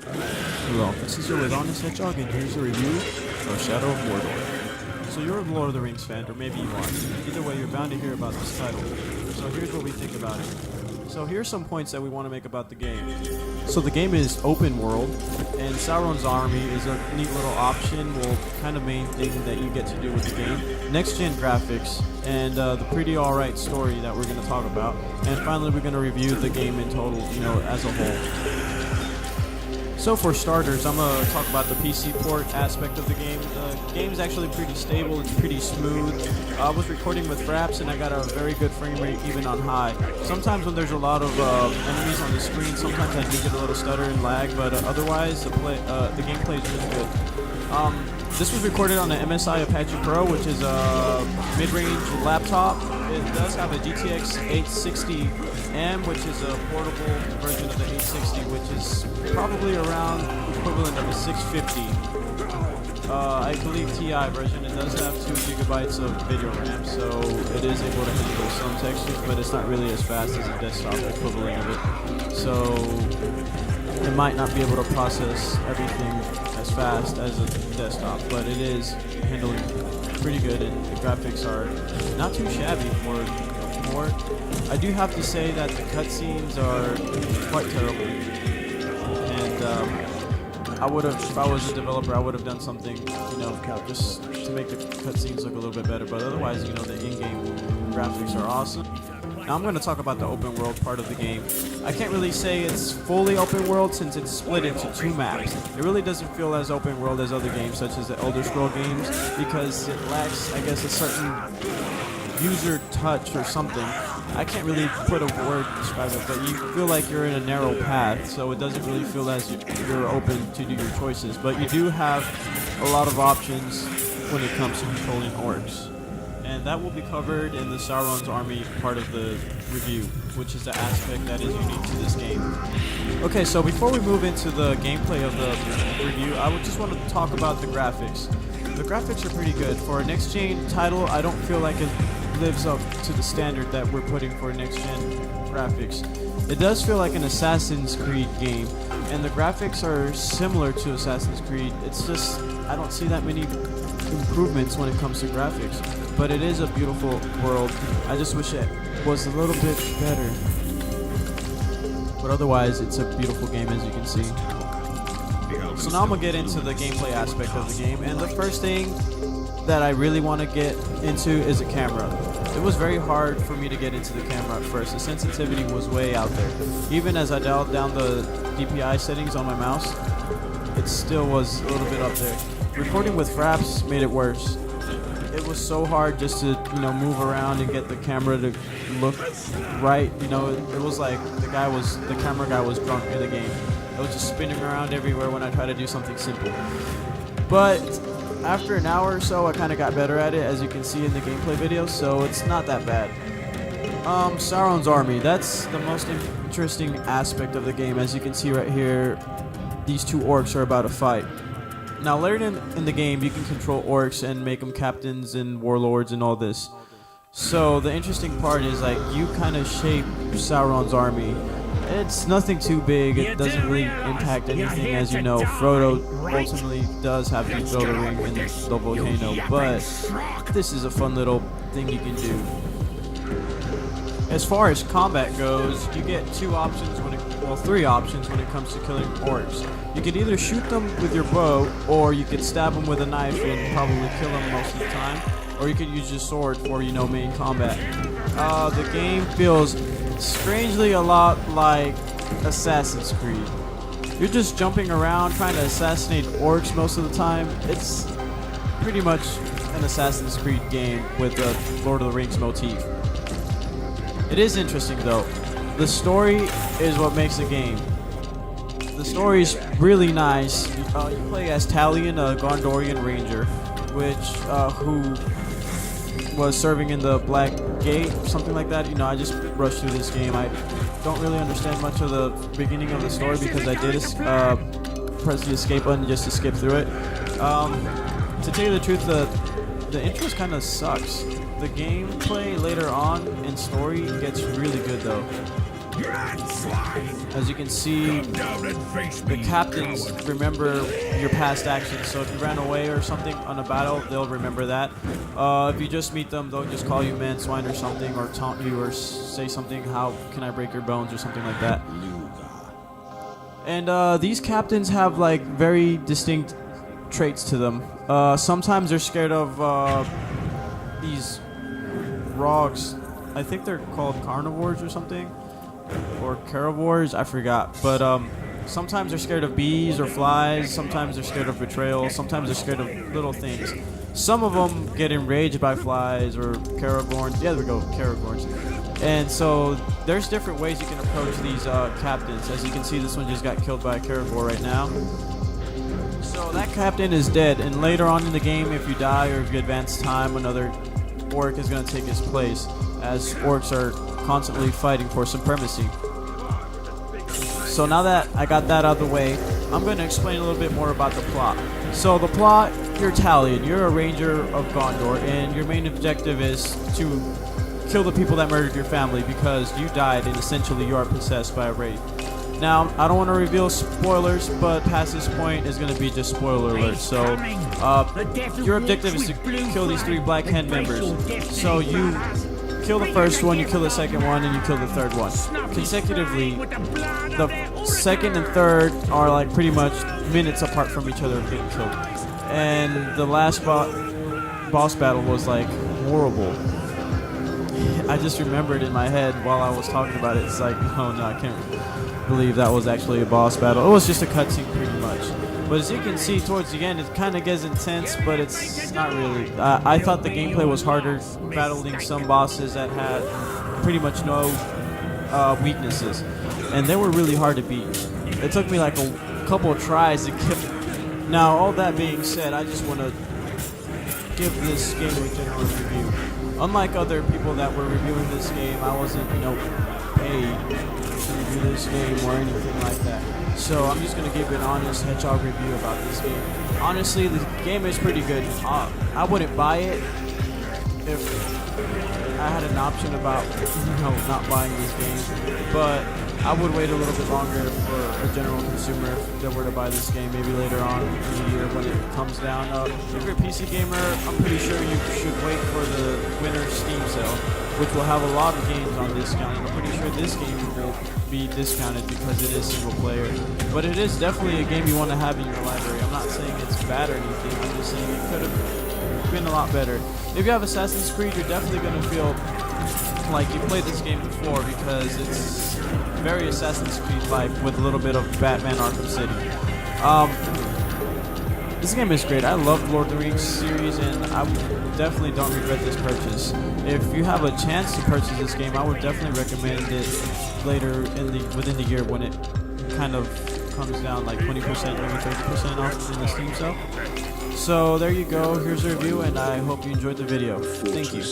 Hello, this is your honest Hedgehog, and here's a review of Shadow of Mordor. So you're a Lord of the Rings fan, or maybe you aren't. Either way, you're bound to hear about this title. So here's what we think about it. So here's some points that we want to make about the game. So the game is open world, and Sauron's army is a neat little option, well, kind of main thing that you get to do with the game. Next-gen graphics, and the pretty alright story that we're going to talk about. And finally, we're going to review the game in total, as a whole. So for starters, I'm going to talk about the PC port aspect of the game. The game's actually pretty stable, it's pretty smooth. I was recording with fraps and I got a very good frame rate even on high. Sometimes when there's a lot of enemies on the screen, sometimes I do get a little stutter and lag, but otherwise the gameplay is really good. This was recorded on the MSI ApachePro, which is a mid-range laptop. It does have a GTX 860M, which is a portable version of the 860, which is probably around equivalent of a 650. I believe TI version. It does have 2 gigabytes of video RAM, so it is able to handle some textures, but it's not really as fast as a desktop equivalent of it. So it might not be able to process everything as fast as a desktop, but it is handling pretty good, and the graphics are not too shabby for port. I do have to say that the cutscenes are quite terrible, and I would have, if I was a developer, I would have done something, just to make the cutscenes look a little bit better. But otherwise, the in-game graphics are awesome. Now I'm going to talk about the open world part of the game. I can't really say it's fully open world since it's split into 2 maps. It really doesn't feel as open world as other games such as the Elder Scroll games because it lacks, I guess, a certain user touch or something. I can't really put a word to describe it, but you feel like you're in a narrow path, so it doesn't really feel as you're open to do your choices. But you do have a lot of options when it comes to controlling orcs. And that will be covered in the Sauron's army part of the review, which is the aspect that is unique to this game. Okay, so before we move into the gameplay of the review, I would just want to talk about the graphics. The graphics are pretty good. For a next-gen title, I don't feel like it lives up to the standard that we're putting for next-gen graphics. It does feel like an Assassin's Creed game, and the graphics are similar to Assassin's Creed. It's just, I don't see that many improvements when it comes to graphics. But it is a beautiful world. I just wish it was a little bit better. But otherwise, it's a beautiful game, as you can see. So now I'm going to get into the gameplay aspect of the game. And the first thing that I really want to get into is a camera. It was very hard for me to get into the camera at first. The sensitivity was way out there. Even as I dialed down the DPI settings on my mouse, it still was a little bit up there. Recording with fraps made it worse. It was so hard just to, move around and get the camera to look right. It was like the camera guy was drunk in the game. It was just spinning around everywhere when I tried to do something simple. But after an hour or so, I kind of got better at it, as you can see in the gameplay video, so it's not that bad. Sauron's army, that's the most interesting aspect of the game. As you can see right here, these 2 orcs are about to fight. Now later in the game, you can control orcs and make them captains and warlords and all this. So the interesting part is, you kind of shape Sauron's army. It's nothing too big, it doesn't really impact anything, as you know. Frodo ultimately does have to build a ring in the volcano, but this is a fun little thing you can do. As far as combat goes, you get 3 options when it comes to killing orcs. You could either shoot them with your bow, or you could stab them with a knife and probably kill them most of the time, or you could use your sword for, main combat. The game feels strangely a lot like Assassin's Creed. You're just jumping around trying to assassinate orcs most of the time. It's pretty much an Assassin's Creed game with a Lord of the Rings motif. It is interesting though. The story is what makes the game. The story is really nice. You play as Talion, a Gondorian ranger, who was serving in the Black Gate, something like that. I just rushed through this game. I don't really understand much of the beginning of the story because I did press the escape button just to skip through it. To tell you the truth, the intro kind of sucks. The gameplay later on in story gets really good though. As you can see, the captains remember your past actions. So if you ran away or something on a battle, they'll remember that. If you just meet them, they'll just call you man swine or something, or taunt you, or say something, how can I break your bones, or something like that. And these captains have like very distinct traits to them. Sometimes they're scared of these frogs. I think they're called carnivores or something, or carnivores, I forgot. But sometimes they're scared of bees or flies. Sometimes they're scared of betrayal. Sometimes they're scared of little things. Some of them get enraged by flies or caragorns. Yeah, there we go, caragorns. And so there's different ways you can approach these captains. As you can see, this one just got killed by a caragor right now. So that captain is dead, and later on in the game, if you die or if you advance time, another orc is going to take his place, as orcs are constantly fighting for supremacy. So now that I got that out of the way, I'm going to explain a little bit more about the plot. So the plot, you're Talion, you're a ranger of Gondor, and your main objective is to kill the people that murdered your family because you died and essentially you are possessed by a wraith. Now, I don't want to reveal spoilers, but past this point is going to be just spoiler alert. So, your objective is to kill these 3 Black Hand members. So you kill the first one, you kill the second one, and you kill the third one. Consecutively, the second and third are like pretty much minutes apart from each other of getting killed. And the last boss battle was like horrible. I just remembered in my head while I was talking about it. It's like, oh no, I can't believe that was actually a boss battle. It was just a cutscene pretty much. But as you can see towards the end, it kind of gets intense, but it's not really. I thought the gameplay was harder, battling some bosses that had pretty much no weaknesses, and they were really hard to beat. It took me like a couple of tries to kill them. Now, all that being said, I just want to give this game a general review. Unlike other people that were reviewing this game, I wasn't, paid to review this game or anything like that. So I'm just going to give an honest Hedgehog review about this game. Honestly, the game is pretty good. I wouldn't buy it if I had an option about, not buying this game. But I would wait a little bit longer for a general consumer if they were to buy this game, maybe later on in the year when it comes down. If you're a PC gamer, I'm pretty sure you should wait for the winter Steam sale, which will have a lot of games on discount. I'm pretty sure this game will be discounted because it is single player. But it is definitely a game you want to have in your library. I'm not saying it's bad or anything, I'm just saying it could have been a lot better. If you have Assassin's Creed, you're definitely going to feel like you played this game before because it's very Assassin's Creed-like with a little bit of Batman Arkham City. This game is great. I love Lord of the Rings series, and I definitely don't regret this purchase. If you have a chance to purchase this game, I would definitely recommend it later within the year when it kind of comes down like 20%, maybe 30% off in the Steam sale. So there you go. Here's a review, and I hope you enjoyed the video. Thank you.